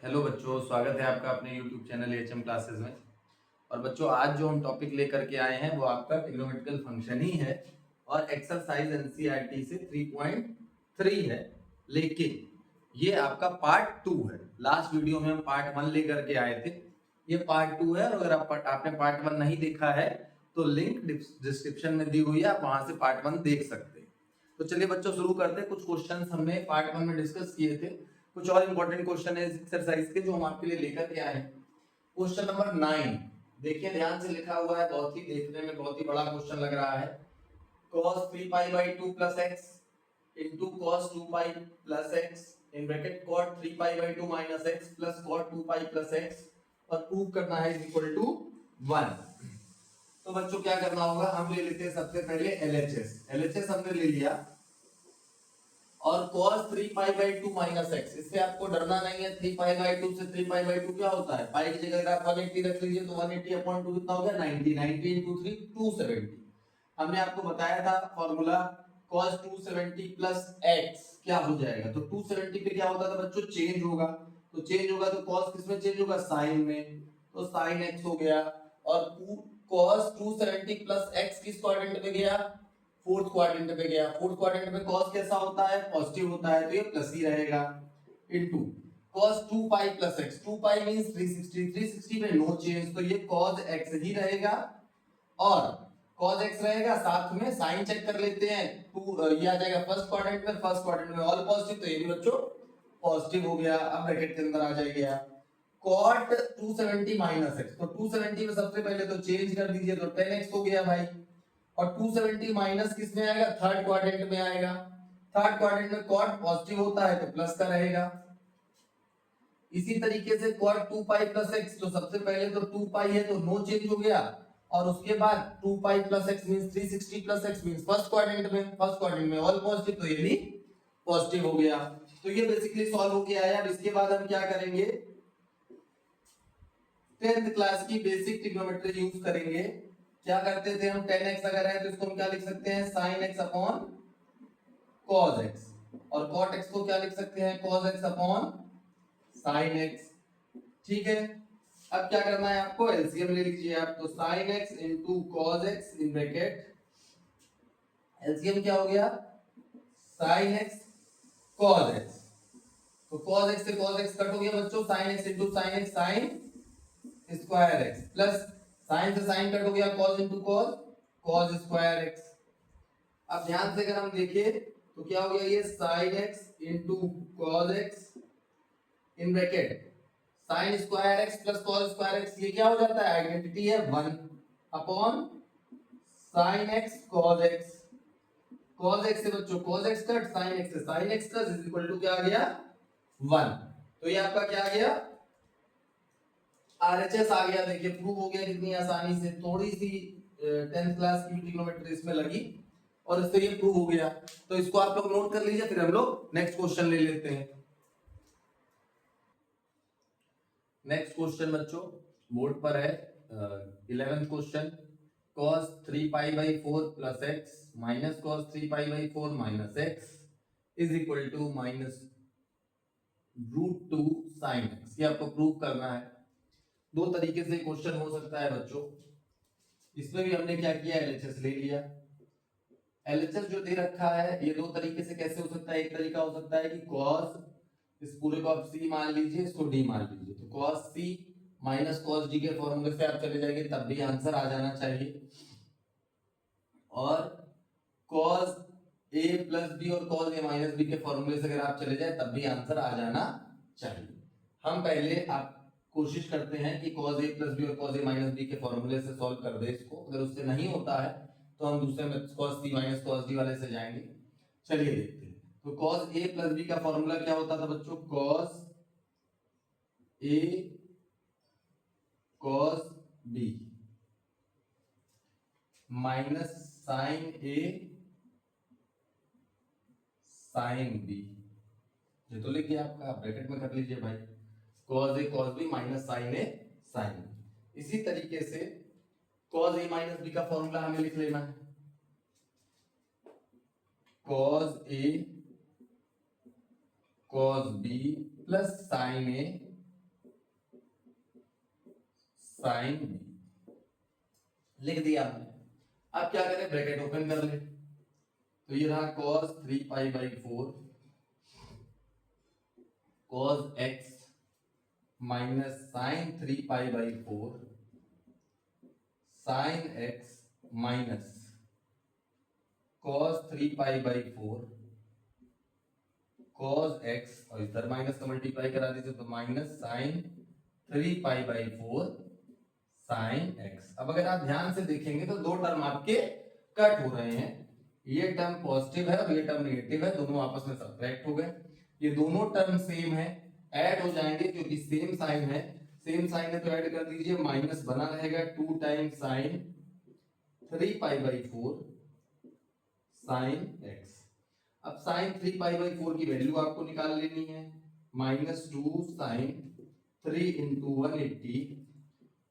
Hello बच्चों, स्वागत है आपका अपने YouTube चैनल एचएम क्लासेस में। और बच्चों, आज जो हम टॉपिक लेकर के आए हैं वो आपका ट्रिग्नोमेट्रिकल फंक्शन ही है और एक्सरसाइज एनसीईआरटी से 3.3 है। लेकिन ये आपका पार्ट 2 है। लास्ट वीडियो में हम पार्ट 1 लेकर के आए थे, ये पार्ट 2 है। और अगर आपने पार्ट 1 नहीं देखा है तो लिंक डिस्क्रिप्शन में दी हुई है, आप वहां से पार्ट 1 देख सकते हैं। तो चलिए बच्चों, शुरू करते हैं। कुछ क्वेश्चन हमने पार्ट 1 में डिस्कस किए थे, कुछ और इंपॉर्टेंट क्वेश्चन है इस एक्सरसाइज के जो हम आपके लिए लेकर के आए हैं। क्वेश्चन नंबर 9 देखिए, ध्यान से लिखा हुआ है, बहुत ही देखने में बहुत ही बड़ा क्वेश्चन लग रहा है। cos 3 pi by 2 plus x into cos 2 pi plus x in bracket cot 3 pi by 2 minus x plus cot 2 pi plus x और प्रूव करना है इज इक्वल टू 1। तो बच्चों क्या करना होगा, हम ले लेते हैं सबसे पहले एलएचएस हमने ले लिया। और cos 3 pi by 2 minus x, इससे आपको डरना नहीं है। 3 pi by 2 से 3 pi by 2 क्या होता है, पाई की जगह अगर आप 180 रख लीजिए तो 180 अपॉन 2 कितना हो गया, 90। 90 into 3 270। हमने आपको बताया था फॉर्मूला cos 270 प्लस x क्या हो जाएगा। तो 270 पे क्या होता था बच्चों, चेंज होगा। तो चेंज होगा तो cos किस में चेंज होगा, साइन में। तो sin x हो गया। और cos 270 प्लस x किस क्वाड्रेंट पे गया, फोर्थ क्वाड्रेंट पे गया। फोर्थ क्वाड्रेंट में cos कैसा होता है, पॉजिटिव होता है, तो ये प्लस ही रहेगा। Into cos 2 pi plus x, 2 पाई मींस 360, 360 में नो चेंज, तो ये cos x ही रहेगा। और cos x रहेगा, साथ में साइन चेक कर लेते हैं। ये आ जाएगा फर्स्ट क्वाड्रेंट में, फर्स्ट क्वाड्रेंट में ऑल पॉजिटिव, तो ये भी बच्चों पॉजिटिव हो गया। अब ब्रैकेट के अंदर आ जाएगा cot 270 माइनस x, तो 270 में सबसे पहले तो चेंज कर दीजिए, तो 10x हो गया भाई। और 270 माइनस किस में आएगा, थर्ड क्वाड्रेंट में आएगा। थर्ड क्वाड्रेंट में cot पॉजिटिव होता है तो प्लस का रहेगा। इसी तरीके से cot 2 पाई प्लस x, तो सबसे पहले तो 2 पाई है तो नो चेंज हो गया। और उसके बाद 2 pi plus x means 360 plus x means first quadrant में ऑल पॉजिटिव, तो ये भी पॉजिटिव हो गया। तो ये बेसिकली सॉल्व हो गया है। अब इसके बाद हम क्या करेंगे, 10th क्लास की बेसिक ट्रिग्नोमेट्री यूज करेंगे। क्या करते थे हम, 10x अगर है तो इसको हम क्या लिख सकते हैं, sin x upon cos x। और cot x को क्या लिख सकते हैं, cos x upon sin x। ठीक है। अब क्या करना है आपको, एलसीएम ले लीजिए आप। तो sin x into cos x in bracket, LCM क्या हो गया, sin x cos x। तो cos x से cos x कट हो गया बच्चों, sin x into sin x sin square x plus sign से साइन कट हो गया, cos into cos cos square x। अब ध्यान से अगर हम देखें तो क्या हो गया, ये sin x into cos x in bracket sin square x plus cos square x, ये क्या हो जाता है, आइडेंटिटी है 1 upon sin x cos x। cos x से बच्चों cos x कट, sin x से sin x plus is equal to क्या आ गया, 1। तो ये आपका क्या आ गया, आरएचएस आ गया। देखिए प्रूव हो गया कितनी आसानी से। थोड़ी सी 10th क्लास की ट्रिग्नोमेट्री इसमें लगी और इससे ये प्रूव हो गया। तो इसको आप लोग नोट कर लीजिए, फिर हम लोग नेक्स्ट क्वेश्चन ले लेते हैं। नेक्स्ट क्वेश्चन बच्चों बोर्ड पर है 11th question, cos 3 pi by 4 plus x minus cos 3 pi by 4 minus x is equal to minus root 2 sin x। ये आपको प्रूव करना है। दो तरीके से क्वेश्चन हो सकता है बच्चों। इसमें भी हमने क्या किया, एलएचएस ले लिया। एलएचएस जो दे रखा है ये दो तरीके से कैसे हो सकता है। एक तरीका हो सकता है कि cos, इस पूरे को आप c मान लीजिए, इसको d मान लीजिए। तो cos c minus cos d के फॉर्मूले से आप चले जाएंगे, तब भी आंसर आ जाना चाहिए। और cos a प्लस b और cos a माइनस b के फॉर्मूले से अगर आप चले जाए तब भी आंसर आ जाना चाहिए। हम पहले आप कोशिश करते हैं कि cos a प्लस b और cos a माइनस b के फॉर्मूले से सॉल्व कर दे इसको। अगर उससे नहीं होता है तो हम दूसरे में cos c minus cos d वाले से जाएंगे। चलिए देखते हैं। तो cos a प्लस b का फॉर्मूला क्या होता था बच्चों, cos a cos b minus sin a sin b। ये तो लिख दिया आपका, ब्रैकेट में कर लीजिए भाई, cos a cos b minus sin a sin b। इसी तरीके से cos a माइनस b का फॉर्मूला हमें लिख लेना है, cos a cos b plus sin a sine B, लिख दिया हमने। अब क्या करें, ब्रैकेट ओपन कर ले, तो ये रहा cos 3π/4 cos x minus sine 3π/4 sine x minus cos 3π/4 cos x, और इधर माइनस का मल्टीप्लाई करा दीजिए तो माइनस साइन 3π/4 साइन x। अब अगर आप ध्यान से देखेंगे तो दो टर्म आपके कट हो रहे हैं, ये टर्म पॉजिटिव है और ये टर्म नेगेटिव है, दोनों आपस में सब्ट्रैक्ट हो गए। ये दोनों टर्म सेम है, ऐड हो जाएंगे क्योंकि सेम साइन है, सेम साइन है तो ऐड कर दीजिए, माइनस बना रहेगा 2 टाइम साइन 3π/4 साइन x। अब साइन 3π/4 की वैल्यू आपको निकाल लेनी है, -2 sine 3 into 180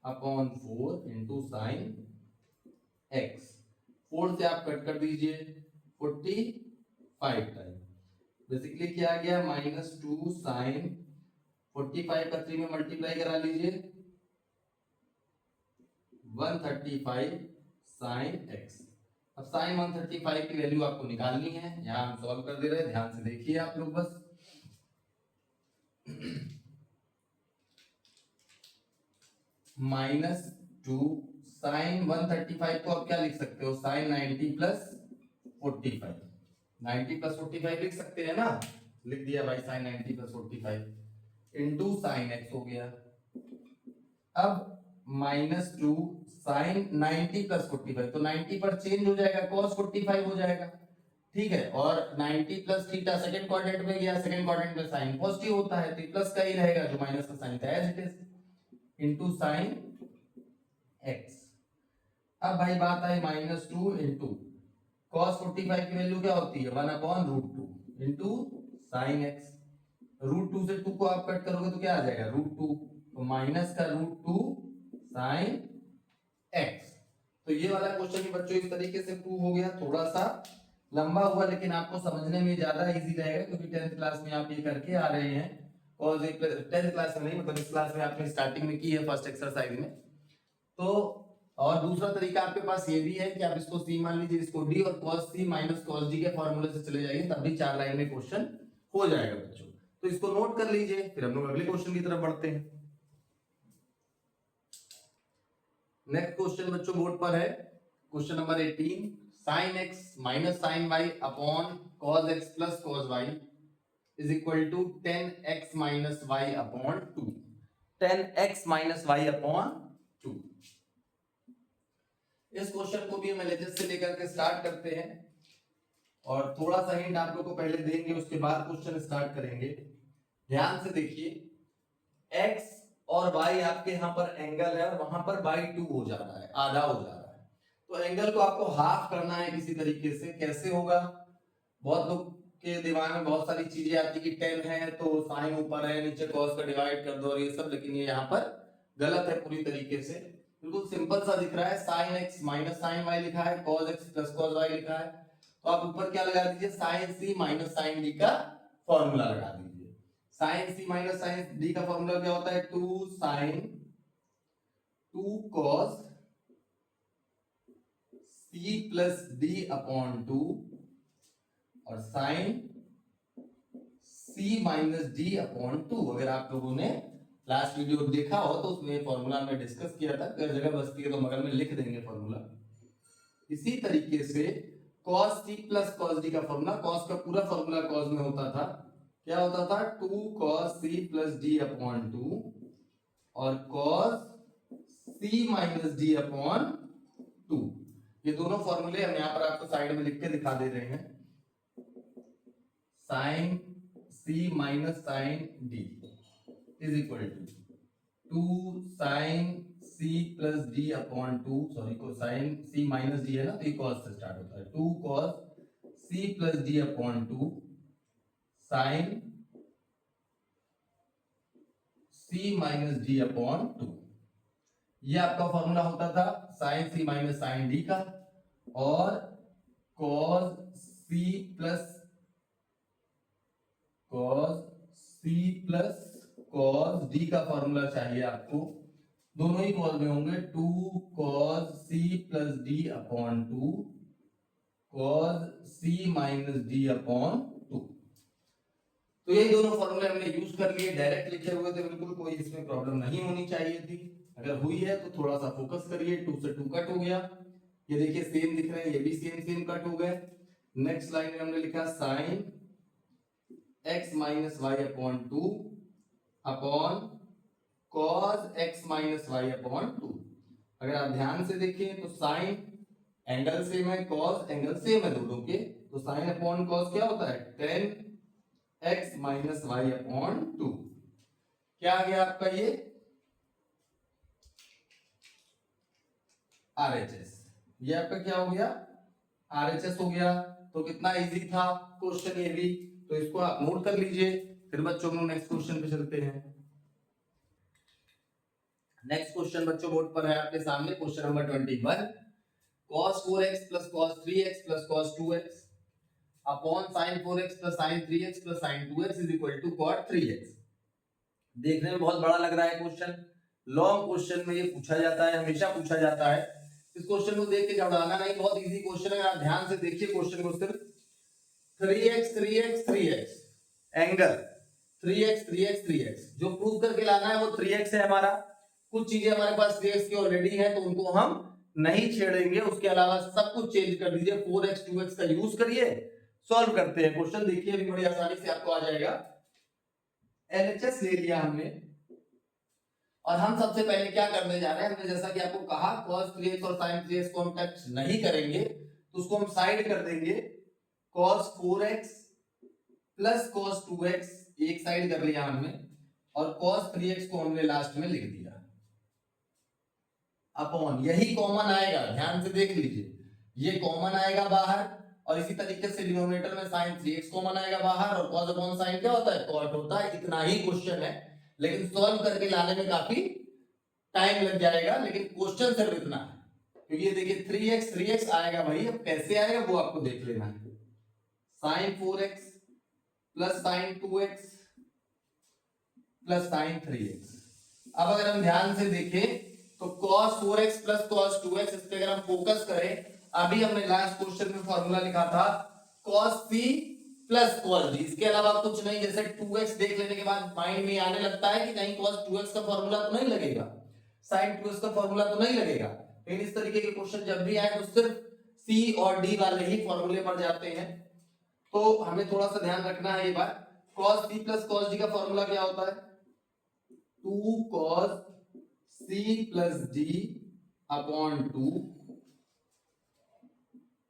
upon 4 into sine x। 4 से आप कट कर दीजिए 45 टाइम, बेसिकली क्या आ गया, -2 साइन 45 का 3 में मल्टीप्लाई करा लीजिए 135 साइन x। अब साइन 135 की वैल्यू आपको निकालनी है, यहां हम सॉल्व कर दे रहे हैं, ध्यान से देखिए आप लोग बस। -2 साइन 135 को आप क्या लिख सकते हो, साइन 90 प्लस 45, 90 प्लस 45 लिख सकते हैं ना, लिख दिया भाई sine 90 plus 45 into sine x हो गया। अब -2 साइन 90 प्लस 45, तो 90 पर चेंज हो जाएगा, cos 45 हो जाएगा, ठीक है। और 90 प्लस थीटा सेकंड क्वाड्रेंट में गया, सेकंड क्वाड्रेंट में साइन पॉजिटिव होता है तो प्लस का ही रहेगा, जो माइनस का साइन था as it is into sine x। अब भाई बात आई -2 इंटू cos 45 की वैल्यू क्या होती है, 1/√2 इंटू साइन x। √2 से 2 को आप कट करोगे तो क्या आ जाएगा, √2, तो माइनस का √2 साइन x। तो ये वाला क्वेश्चन भी बच्चों इस तरीके से प्रूव हो गया, थोड़ा सा लंबा हुआ लेकिन आपको समझने में ज्यादा इजी रहेगा क्योंकि 10th क्लास में आप ये करके आ रहे हैं। cos 10th क्लास में नहीं, मतलब इस क्लास में आपने स्टार्टिंग में की है फर्स्ट एक्सरसाइज में। तो और दूसरा तरीका आपके पास ये भी है कि आप इसको c मान लीजिए, इसको d, और cos c minus cos d के फॉर्मूले से चले जाइए, तब भी 4 लाइन में क्वेश्चन हो जाएगा बच्चों। तो इसको नोट कर लीजिए, फिर हम लोग अगले क्वेश्चन की तरफ बढ़ते हैं। नेक्स्ट क्वेश्चन बच्चों बोर्ड पर है, question number 18, sin x minus sin y upon cos x plus cos y is equal to 10x minus y upon 2, 10x minus y upon 2। इस क्वेश्चन को भी हम एलएचएस से लेकर के स्टार्ट करते हैं और थोड़ा सा हिंट आप लोग को पहले देंगे, उसके बाद क्वेश्चन स्टार्ट करेंगे। ध्यान से देखिए, x और y आपके यहाँ पर एंगल है और वहां पर y2 हो जा रहा है, आधा हो जा रहा है, तो एंगल को आपको हाफ करना है किसी तरीके से। कैसे होगा, बहुत लोग के दिमाग में बहुत सारी चीजें आती कि 10 है तो साइन ऊपर है, नीचे cos का डिवाइड कर दो और ये सब, लेकिन ये यहाँ पर गलत है पूरी तरीके से। बिल्कुल सिंपल सा दिख रहा है, sin x minus sin y लिखा है, cos x plus cos y लिखा है, तो आप ऊपर क्या लगा दीजिए, sin c minus sin d का फॉर्मूला लगा दीजिए। sin c minus sin d का फॉर्मूला क्या होता है, 2 sin 2 cos c plus d upon 2 और sin c minus d upon 2। अगर आप लोगों ने लास्ट वीडियो देखा हो तो उसमें फॉर्मूला में डिस्कस किया था, अगर जगह बचती है तो बगल में लिख देंगे फॉर्मूला। इसी तरीके से cos c plus cos d का फॉर्मूला, cos का पूरा फॉर्मूला cos में होता था, क्या होता था, 2 cos c plus d upon 2 और cos c minus d upon 2। ये दोनों फॉर्मूले हम यहाँ पर आपको साइड में लिख के दिखा दे रहे हैं। sin c minus sin d is equal to 2 sin c plus d upon 2, sorry को sin c माइनस d है ना, तो ये cos से स्टार्ट होता है, 2 cos c plus d upon 2 sin c minus d upon 2। ये आपका फॉर्मूला होता था sin c minus sin d का, और cos c plus cos d का फॉर्मूला चाहिए आपको दोनों ही कॉस में होंगे 2 cos c plus D upon 2 cos c minus D upon 2। तो ये दोनों फॉर्मूले हमने यूज कर लिए, डायरेक्ट लिखे हुए थे बिल्कुल, कोई इसमें प्रॉब्लम नहीं होनी चाहिए थी। अगर हुई है तो थोड़ा सा फोकस करिए। 2 से 2 कट हो गया, ये देखिए सेम दिख रहे हैं, ये भी सेम सेम कट हो गए। नेक्स्ट लाइन में हमने लिखा sine x minus y upon 2 upon cos x minus y upon 2। अगर आप ध्यान से देखें तो साइन एंगल सेम है, cos एंगल सेम है दोनों के, तो साइन अपॉन cos क्या होता है 10 x माइनस वाई अपॉन 2। क्या आ गया आपका ये RHS। ये आपका क्या हो गया RHS हो गया। तो कितना इजी था क्वेश्चन ये भी, तो इसको आप नोट कर लीजिए। फिर बच्चों हम नेक्स्ट क्वेश्चन पे चलते हैं। नेक्स्ट क्वेश्चन बच्चों बोर्ड पर है आपके सामने, question number 21। cos 4x plus cos 3x plus cos 2x upon sin 4x plus sin 3x plus sin 2x is equal to cot 3x। देखने में बहुत बड़ा लग रहा है क्वेश्चन, लॉन्ग क्वेश्चन में ये पूछा जाता है, हमेशा पूछा जाता है। इस क्वेश्चन को देख के घबराना नहीं, बहुत इजी क्वेश्चन है। आप ध्यान से देखिए क्वेश्चन को, सिर्फ 3x 3x 3x angle 3x 3x 3x जो प्रूव करके लाना है वो 3x है हमारा। कुछ चीजें हमारे पास 3x की ऑलरेडी है तो उनको हम नहीं छेड़ेंगे, उसके अलावा सब कुछ चेंज कर दीजिए। 4x 2x का यूज करिए, सॉल्व करते हैं क्वेश्चन। देखिए अभी बड़ी आसानी से आपको आ जाएगा। LHS ले लिया हमने और हम सबसे पहले क्या करने जा रहे हैं, हमने जैसा कि आपको कहा cos 3x और sin 3x को हम टच नहीं करेंगे तो उसको हम साइड कर देंगे। cos 4x plus cos 2x एक साइड कर लिया हमने और cos 3x को हमने लास्ट में लिख दिया अपॉन, यही कॉमन आएगा, ध्यान से देख लीजिए, ये कॉमन आएगा बाहर और इसी तरीके से डिनोमिनेटर में sin 3x कॉमन आएगा बाहर और cos अपॉन sin क्या होता है cot होता है। इतना ही क्वेश्चन है, लेकिन सॉल्व करके लाने में काफी टाइम लग जाएगा, लेकिन क्वेश्चन सिर्फ इतना है। क्योंकि ये देखिए 3x आएगा भाई, अब कैसे आएगा वो आपको देख लेना है। sin 4x plus sin 2x plus sin 3x। अब अगर हम ध्यान से देखें तो cos 4x plus cos 2x, इस पे अगर हम फोकस करें, अभी हमने लास्ट क्वेश्चन में फॉर्मूला लिखा था cos c plus cos d, इसके अलावा कुछ नहीं। जैसे 2x देख लेने के बाद माइंड में आने लगता है कि नहीं cos 2x का फॉर्मूला तो नहीं लगेगा, sin 2x का फॉर्मूला तो नहीं लगेगा। लेकिन इस तरीके के क्वेश्चन जब भी आए तो सिर्फ c और d वाले ही फॉर्मूले पर जाते हैं, तो हमें थोड़ा सा ध्यान रखना है ये बात। cos c plus cos d का फॉर्मूला क्या होता है 2 cos c plus d upon 2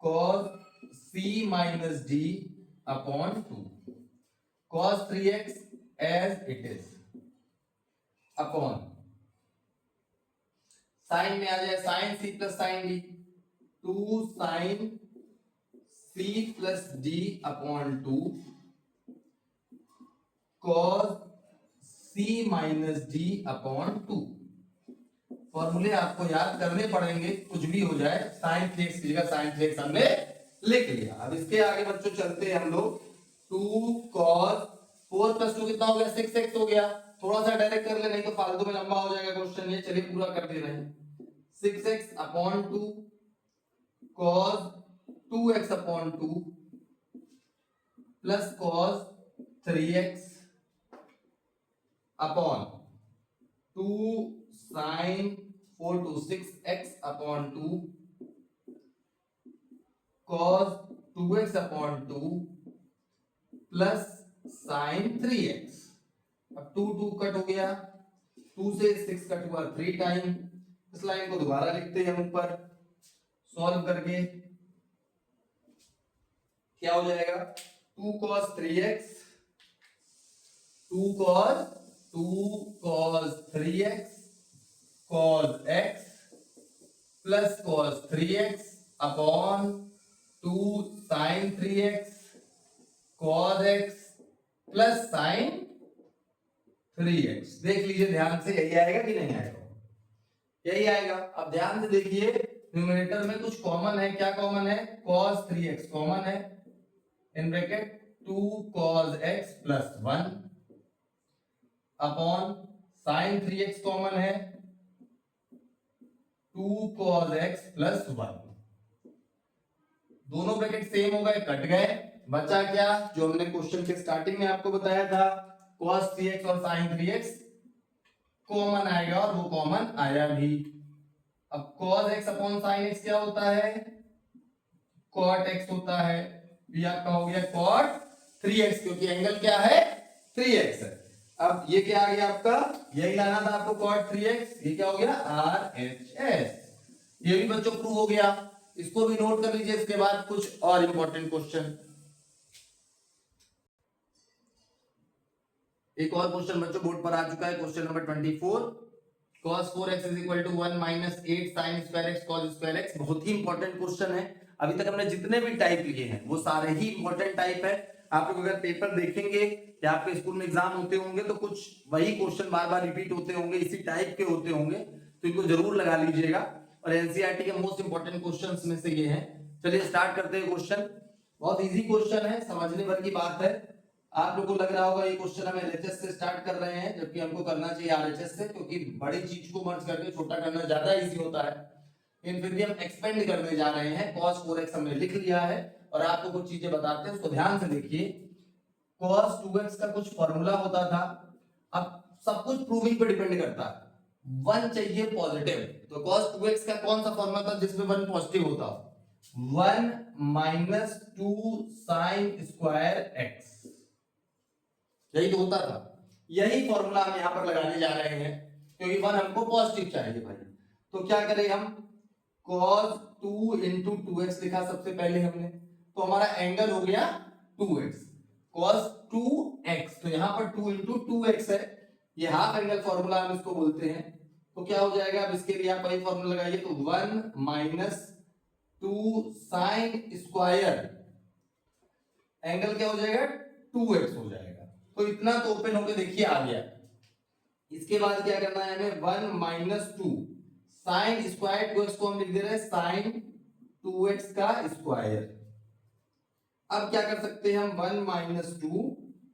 cos c minus d upon 2 cos 3x as it is upon sine में आ जाए sin c plus sin d 2 sin c plus d upon 2 cos c minus d upon 2। फॉर्मूले आपको याद करने पड़ेंगे, कुछ भी हो जाए। sin 3x की जगह sin 3x हमने लिख लिया। अब इसके आगे बच्चों चलते हैं हम लोग। 2 cos 4 प्लस 2 कितना हो गया 6x हो गया। थोड़ा सा डायरेक्ट कर ले, नहीं तो फालतू में लंबा हो जाएगा क्वेश्चन। ये चलिए पूरा कर दे रहे हैं। 6x upon 2 cos 2x upon 2 plus cos 3x upon 2 sin 4 to 6x upon 2 cos 2x upon 2 plus sin 3x। अब 2 2 कट हो गया, 2 से 6 कट हुआ 3 टाइम। इस लाइन को दोबारा लिखते हैं हम ऊपर, सॉल्व करके क्या हो जाएगा 2 cos 3x 2 cos 3x cos x plus cos 3x upon 2 sin 3x cos x plus sin 3x। देख लीजिए ध्यान से, यही आएगा कि नहीं आएगा, यही आएगा। अब ध्यान से देखिए, न्यूमरेटर में कुछ कॉमन है। क्या कॉमन है cos 3x कॉमन है, in bracket 2 cos x plus 1 upon sin 3x common है 2 cos x प्लस 1। दोनों ब्रैकेट सेम हो गए, कट गए, बचा क्या जो हमने क्वेश्चन के स्टार्टिंग में आपको बताया था, cos 3x और sin 3x कॉमन आएगा और वो कॉमन आया भी। अब cos x upon sin x क्या होता है, cot x होता है, ये आपका हो गया cot 3x, क्योंकि एंगल क्या है 3x है। अब ये क्या आ गया आपका, यही लाना था आपको cot 3x, ये क्या हो गया RHS। ये भी बच्चों प्रूव हो गया, इसको भी नोट कर लीजिए। इसके बाद कुछ और इंपॉर्टेंट क्वेश्चन, एक और क्वेश्चन बच्चों बोर्ड पर आ चुका है, question number 24, cos 4x is equal to 1 minus 8 sin square x cos square x। बहुत ही इंपॉर्टेंट क्वेश्चन है। अभी तक हमने जितने भी टाइप लिए हैं वो सारे ही इंपॉर्टेंट टाइप है। आप लोग अगर पेपर देखेंगे या आपके स्कूल में एग्जाम होते होंगे तो कुछ वही क्वेश्चन बार बार रिपीट होते होंगे, इसी टाइप के होते होंगे, तो इनको जरूर लगा लीजिएगा। और एनसीईआरटी के मोस्ट इंपॉर्टेंट क्वेश्चंस में से ये हैं। चलिए स्टार्ट करते हैं क्वेश्चन। बहुत इजी क्वेश्चन है, समझने भर की बात है। आप लोगों को लग रहा होगा ये क्वेश्चन हम एलएचएस से स्टार्ट कर रहे हैं, जबकि हमको करना चाहिए आरएचएस से, क्योंकि बड़ी चीज को मर्ज करके छोटा करना ज्यादा इजी होता है। लेकिन फिर भी हम एक्सपेंड करने जा रहे हैं। cos 4x हमने लिख लिया है और आपको कुछ चीजें बताते हैं, उसको ध्यान से देखिए। cos 2x का कुछ फॉर्मूला होता था, अब सब कुछ प्रूविंग पे डिपेंड करता है। 1 चाहिए पॉजिटिव, तो cos 2x का कौन सा फॉर्मूला था जिसमें 1 पॉजिटिव होता, 1 माइनस 2 साइन स्क्वायर x, यही तो होता था। यही फॉर्मूला हम यहां पर लगाने जा रहे हैं, क्योंकि 1 हमको पॉजिटिव चाहिए भाई। तो क्या करें हम, cos 2 into 2x लिखा सबसे पहले हमने, तो हमारा एंगल हो गया 2x, cos 2x, तो यहां पर 2 into 2x है, ये हाफ एंगल फॉर्मूला हम इसको बोलते हैं। तो क्या हो जाएगा, अब इसके लिए आप वही फॉर्मूला लगाइए, तो 1 माइनस 2 साइन स्क्वायर, एंगल क्या हो जाएगा 2x हो जाएगा। तो इतना तो ओपन होके देखिए आ गया। इसके बाद क्या करना है हमें, 1 माइनस 2 साइन स्क्वायर 2x को हम लिख दे रहे हैं साइन 2x का स्क्वायर। अब क्या कर सकते हैं हम, 1 माइनस 2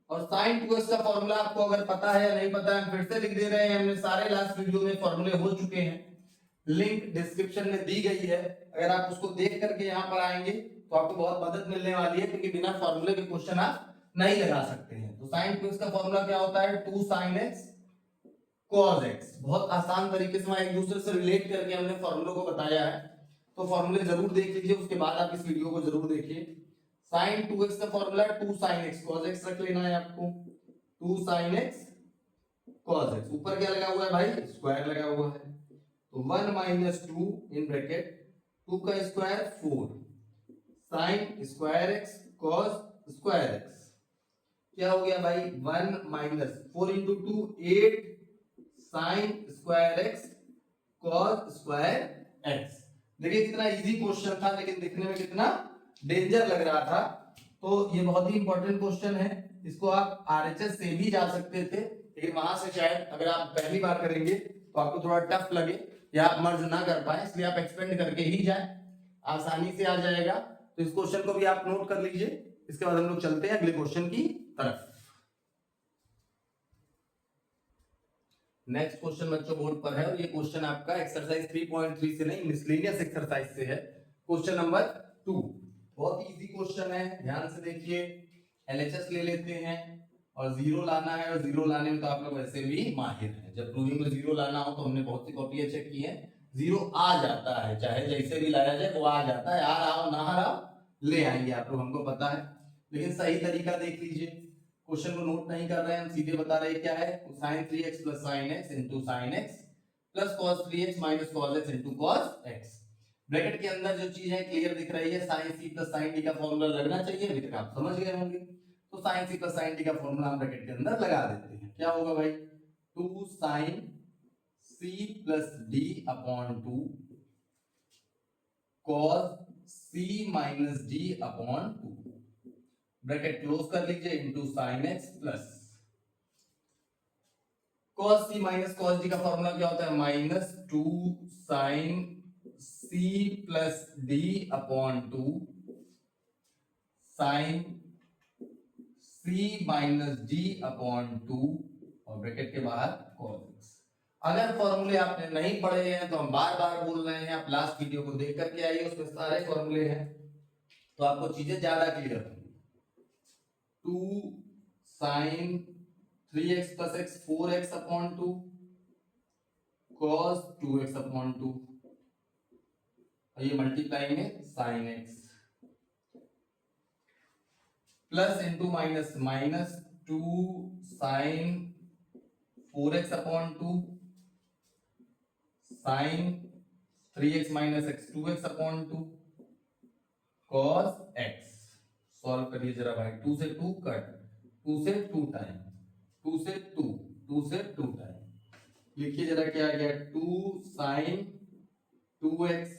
और साइन 2x का फॉर्मूला आपको अगर पता है या नहीं पता है, फिर से लिख दे रहे हैं। हमने सारे लास्ट वीडियो में फॉर्मूले हो चुके हैं, लिंक डिस्क्रिप्शन में दी गई है। अगर आप उसको देख करके यहाँ पर आएंगे तो आपको बहुत मदद मिलने वाली है, क्योंकि बिना फॉर्मूले के क्वेश्चन आप नहीं लगा सकते हैं। तो साइन 2x का फॉर्मूला क्या होता है, 2 साइन x cos x। बहुत आसान तरीके से एक दूसरे से रिलेट करके हमने फॉर्मूले को बताया है, तो फॉर्मूले जरूर देख लीजिए, उसके बाद आप इस वीडियो को जरूर देखिए। साइन 2x का formula 2 sine x cos x रख लेना है आपको, 2 साइन x cos x, ऊपर क्या लगा हुआ है भाई, स्क्वायर लगा हुआ है, तो 1 माइनस 2 इन ब्रैकेट 2 का square 4 sine square x cos square x, क्या हो गया भाई 1 minus 4 into 2 8 sine square x cos square x। देखिए कितना इजी क्वेश्चन था, लेकिन दिखने में कितना डेंजर लग रहा था। तो ये बहुत ही इंपॉर्टेंट क्वेश्चन है, इसको आप आरएचएस से भी जा सकते थे, लेकिन वहां से शायद अगर आप पहली बार करेंगे तो आपको थोड़ा टफ लगे या आप मर्ज ना कर पाए, इसलिए आप एक्सपेंड करके ही जाए, आसानी से आ जाएगा। तो इस क्वेश्चन को भी आप नोट कर लीजिए। इसके बाद हम लोग चलते हैं अगले क्वेश्चन की तरफ। नेक्स्ट क्वेश्चन बच्चों बोर्ड पर है, और ये क्वेश्चन आपका एक्सरसाइज 3.3 से नहीं, मिसलेनियस एक्सरसाइज से है, क्वेश्चन नंबर 2। बहुत इजी क्वेश्चन है, ध्यान से देखिए। एलएचएस ले लेते हैं और जीरो लाना है, और जीरो लाने में तो आप लोग वैसे भी माहिर हैं। जब प्रूविंग में जीरो लाना हो तो हमने बहुत सी कॉपियां चेक की है, जीरो आ जाता है, चाहे जैसे भी लाया जाए वो आ जाता है। आ रहा हो ना आ रहा हो ले आएंगे आप लोग, हमको पता है। लेकिन सही तरीका देख लीजिए, क्वेश्चन को नोट नहीं कर रहे हैं हम, सीधे बता रहे हैं क्या है, sin 3x plus sin x into sin x plus cos 3x minus cos x into cos x। Bracket के अंदर जो चीज है क्लियर दिख रही है, sin c plus sin d का फॉर्मूला लगना चाहिए, अभी तक आप समझ गए होंगे। तो sin c plus sin d का फॉर्मूला हम ब्रैकेट के अंदर लगा देते हैं। क्या होगा भाई, 2 sin c plus d upon 2 cos c minus d upon 2, bracket close कर लीजिए, into sin x plus cos c minus cos d का फॉर्मूला क्या होता है, minus 2 sin c plus d upon 2 sin c minus d upon 2 और bracket के बाहर cos x। अगर फॉर्मूले आपने नहीं पढ़े हैं तो हम बार बार बोल रहे हैं, आप लास्ट वीडियो को देख करके आइए, उसमें सारे फॉर्मूले हैं तो आपको चीजें ज्यादा क्लियर होंगी। 2 sin 3x plus x 4x upon 2 cos 2x upon 2, और ये मल्टीप्लाई में sin x plus into minus minus 2 sin 4x upon 2 sin 3x minus x 2x upon 2 cos x। Solve करिए जरा भाई, 2 से 2 कट, 2 से 2 टाइम, 2 से 2, 2 से 2 टाइम। लिखिए जरा क्या आ गया, 2 sin 2x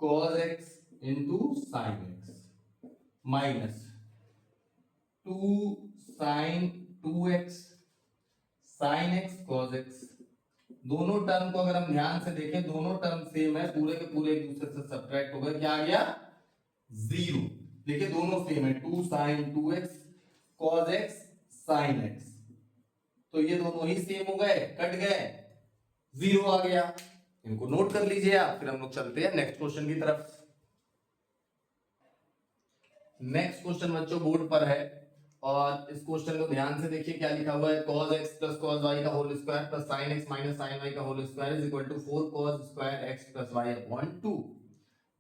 cos x into sin x minus 2 sin 2x sin x cos x। दोनों टर्म को अगर हम ध्यान से देखें, दोनों टर्म सेम है, पूरे के पूरे एक दूसरे से सब्ट्रैक्ट हो गए, क्या आ गया, 0। देखिए दोनों सेम है, 2 sin 2x cos x sin x, तो ये दोनों ही सेम हो गए, कट गए, 0 आ गया। इनको नोट कर लीजिए आप, फिर हम लोग चलते हैं नेक्स्ट क्वेश्चन की तरफ। नेक्स्ट क्वेश्चन बच्चों बोर्ड पर है, और इस क्वेश्चन को ध्यान से देखिए क्या लिखा हुआ है, cos x plus cos y का whole square plus sin x minus sin y का whole square is equal to 4 cos square x plus y upon 2।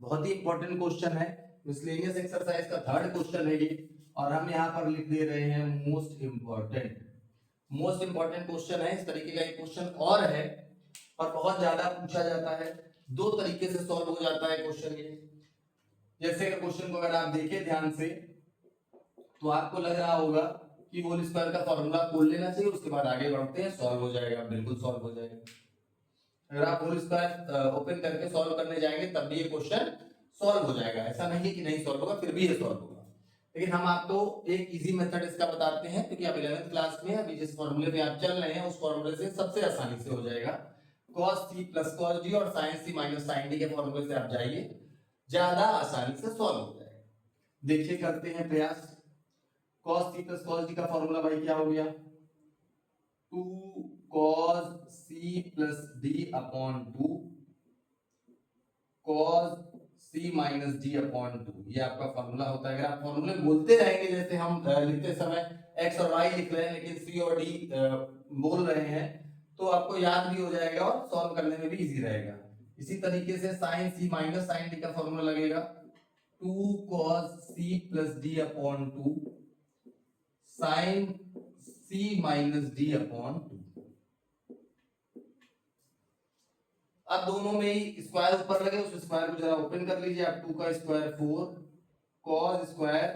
बहुत ही इंपॉर्टेंट क्वेश्चन है, मिसलेनियस एक्सरसाइज का थर्ड क्वेश्चन है ये, और हम यहाँ पर लिख दे रहे हैं most important. Most important question है, इस तरीके का एक क्वेश्चन और है और बहुत ज्यादा पूछा जाता है, दो तरीके से सॉल्व हो जाता है क्वेश्चन ये। जैसे क्वेश्चन को अगर आप देखें ध्यान से तो आपको लग रहा होगा कि होल स्क्वायर का फॉर्मूला खोल लेना चाहिए, उसके बाद आगे बढ़ते हैं, सॉल्व हो जाएगा, बिल्कुल सॉल्व हो जाएगा। अगर आप होल स्क्वायर ओपन करके सॉल्व करने जाएंगे तब भी ये क्वेश्चन सॉल्व हो जाएगा, ऐसा नहीं है कि नहीं सॉल्व होगा, फिर भी ये सॉल्व होगा। लेकिन हम आपको एक इजी मेथड इसका बताते हैं, क्योंकि आप 11th क्लास में अभी जिस फॉर्मूले पे आप चल रहे हैं उस फॉर्मूले से सबसे आसानी से हो जाएगा। cos c plus cos d और sin c minus sin d के फॉर्मूले से आप जाइए, ज्यादा आसानी से सॉल्व हो जाएगा। देखिए करते हैं प्रयास। cos c plus cos d का फॉर्मूला भाई क्या हो गया, 2 cos c plus d upon 2 cos c minus d upon 2, ये आपका फॉर्मूला होता है। अगर आप फॉर्मूले बोलते रहेंगे जैसे हम लिखते समय x और y लिख रहे हैं लेकिन c और d बोल रहे हैं तो आपको याद भी हो जाएगा और सॉल्व करने में भी इजी रहेगा। इसी तरीके से sin c minus sin d का फॉर्मूला लगेगा 2 cos c plus d upon 2 sin c minus d upon 2। अब दोनों में ही स्क्वायर ऊपर लगे, उस स्क्वायर को जरा ओपन कर लीजिए आप, 2 का square 4 cos square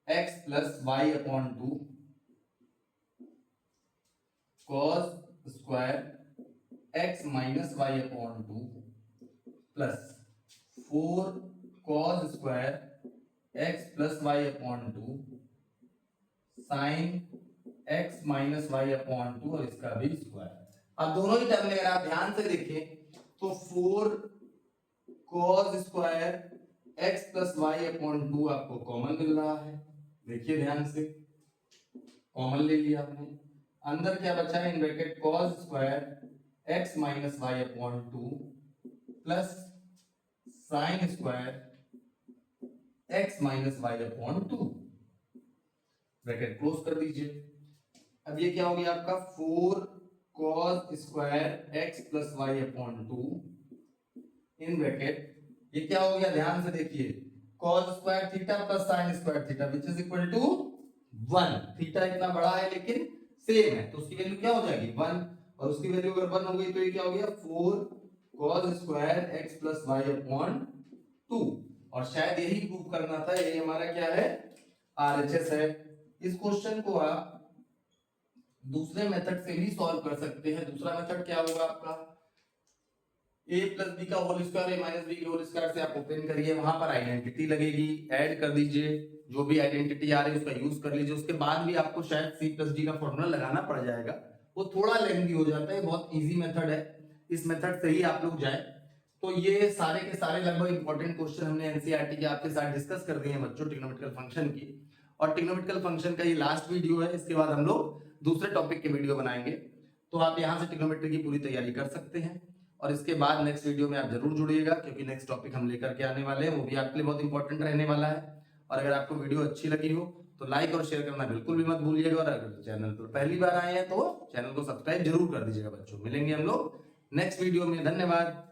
x plus y upon 2 cos square x minus y upon 2 plus 4 cos square x plus y upon 2 sin x minus y upon 2 और इसका भी स्क्वायर। अब दोनों ही टर्म में अगर आप ध्यान से देखें तो 4 cos square x plus y upon 2 आपको कॉमन मिल रहा है, देखिए ध्यान से, कॉमन ले लिया आपने, अंदर क्या बचा है, in bracket cos square x minus y upon 2 plus sin square x minus y upon 2, bracket close कर दीजिए। अब ये क्या हो गया आपका 4 cos square x plus y upon 2 in bracket, ये क्या हो गया ध्यान से देखिए, cos square theta plus sin square theta which is equal to 1। Theta इतना बड़ा है लेकिन सेम है तो उसकी वैल्यू क्या हो जाएगी 1, और उसकी वैल्यू अगर 1 हो गई तो ये क्या हो गया 4 cos square x plus y upon 2। और शायद यही प्रूव करना था, ये हमारा क्या है RHS है। इस क्वेश्चन को आप दूसरे मेथड से भी सॉल्व कर सकते हैं। दूसरा मेथड क्या होगा आपका, a प्लस बी का whole square a minus B के होल स्क्वायर से आप ओपन करिए, वहां पर आइडेंटिटी लगेगी, ऐड कर दीजिए, जो भी आइडेंटिटी आ रही है उसका यूज कर लीजिए, उसके बाद भी आपको शायद c प्लस d का फॉर्मूला लगाना पड़ जाएगा, वो थोड़ा लेंथी हो जाता है, बहुत इजी मेथड है, इस मेथड से ही आप लोग जाए। तो ये सारे के सारे लगभग इंपॉर्टेंट क्वेश्चन हमने एनसीईआरटी के आपके साथ डिस्कस कर दिए हैं बच्चों ट्रिग्नोमेट्रिकल फंक्शन की। और ट्रिग्नोमेट्रिकल फंक्शन का ये लास्ट वीडियो है, इसके बाद हम लोग दूसरे टॉपिक के वीडियो बनाएंगे। तो आप यहाँ से ट्रिग्नोमेट्री की पूरी तैयारी कर सकते हैं और इसके बाद नेक्स्ट वीडियो में आप जरूर जुड़िएगा, क्योंकि नेक्स्ट टॉपिक हम लेकर के आने वाले हैं, वो भी आपके लिए बहुत इंपॉर्टेंट रहने वाला है। और अगर आपको वीडियो अच्छी लगी हो तो लाइक और शेयर करना बिल्कुल भी मत भूलिएगा, और अगर चैनल पर पहली बार आए हैं तो चैनल को सब्सक्राइब जरूर कर दीजिएगा बच्चों। मिलेंगे हम लोग नेक्स्ट वीडियो में, धन्यवाद।